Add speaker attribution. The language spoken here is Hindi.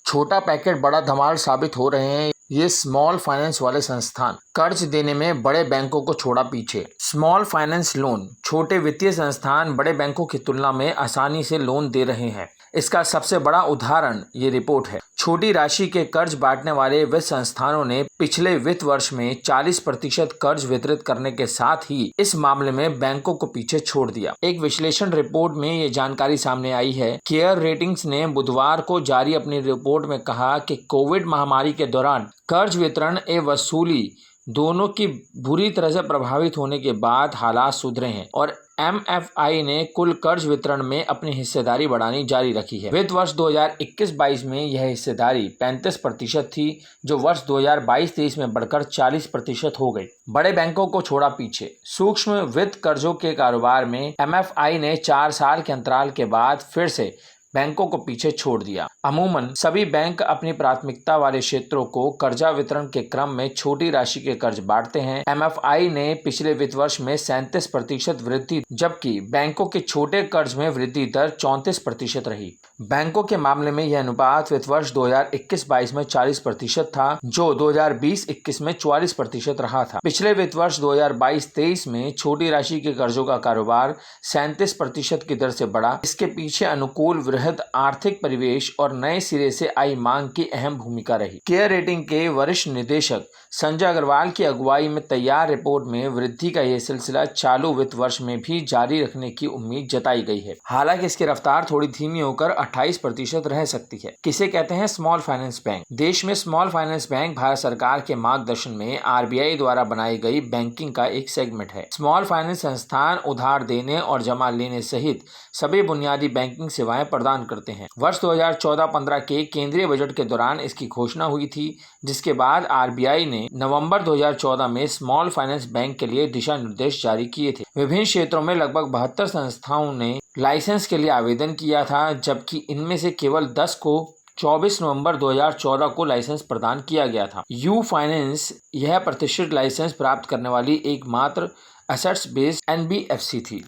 Speaker 1: छोटा पैकेट बड़ा धमाल साबित हो रहे हैं ये स्मॉल फाइनेंस वाले संस्थान। कर्ज देने में बड़े बैंकों को छोड़ा पीछे। Small finance loan. छोटे वित्तीय संस्थान बड़े बैंकों की तुलना में आसानी से लोन दे रहे हैं। इसका सबसे बड़ा उदाहरण ये रिपोर्ट है। छोटी राशि के कर्ज बांटने वाले वित्त संस्थानों ने पिछले वित्त वर्ष में 40% कर्ज वितरित करने के साथ ही इस मामले में बैंकों को पीछे छोड़ दिया। एक विश्लेषण रिपोर्ट में ये जानकारी सामने आई है। केयर रेटिंग्स ने बुधवार को जारी अपनी रिपोर्ट में कहा कि कोविड महामारी के दौरान कर्ज वितरण एवं वसूली दोनों की बुरी तरह से प्रभावित होने के बाद हालात सुधरे हैं और MFI ने कुल कर्ज वितरण में अपनी हिस्सेदारी बढ़ानी जारी रखी है। वित्त वर्ष 2021-22 में यह हिस्सेदारी 35% थी, जो वर्ष 2022-23 में बढ़कर 40% हो गई। बड़े बैंकों को छोड़ा पीछे। सूक्ष्म वित्त कर्जों के कारोबार में MFI ने 4 साल के अंतराल के बाद फिर से बैंकों को पीछे छोड़ दिया। अमूमन सभी बैंक अपनी प्राथमिकता वाले क्षेत्रों को कर्जा वितरण के क्रम में छोटी राशि के कर्ज बांटते हैं। MFI ने पिछले वित्त वर्ष में 37% वृद्धि, जबकि बैंकों के छोटे कर्ज में वृद्धि दर 34% रही। बैंकों के मामले में यह अनुपात वित्त वर्ष 2021-22 में 40% था, जो 2020-21 में 44% रहा था। पिछले वित्त वर्ष 2022-23 में छोटी राशि के कर्जों का कारोबार 37% की दर से बढ़ा। इसके पीछे अनुकूल वृहद आर्थिक परिवेश और नए सिरे से आई मांग की अहम भूमिका रही। केयर रेटिंग के वरिष्ठ निदेशक संजय अग्रवाल की अगुवाई में तैयार रिपोर्ट में वृद्धि का यह सिलसिला चालू वित्त वर्ष में भी जारी रखने की उम्मीद जताई गई है। हालांकि इसकी रफ्तार थोड़ी धीमी होकर 28% रह सकती है। किसे कहते हैं स्मॉल फाइनेंस बैंक? देश में स्मॉल फाइनेंस बैंक भारत सरकार के मार्गदर्शन में RBI द्वारा बनाई गई बैंकिंग का एक सेगमेंट है। स्मॉल फाइनेंस संस्थान उधार देने और जमा लेने सहित सभी बुनियादी बैंकिंग सेवाएं प्रदान करते हैं। वर्ष 2014-15 के केंद्रीय बजट के दौरान इसकी घोषणा हुई थी, जिसके बाद RBI ने नवंबर 2014 में स्मॉल फाइनेंस बैंक के लिए दिशा निर्देश जारी किए थे। विभिन्न क्षेत्रों में लगभग 72 संस्थाओं ने लाइसेंस के लिए आवेदन किया था, जबकि इनमें से केवल 10 को 24 नवंबर 2014 को लाइसेंस प्रदान किया गया था। यू फाइनेंस यह प्रतिष्ठित लाइसेंस प्राप्त करने वाली एकमात्र एसेट्स बेस्ड NBFC थी।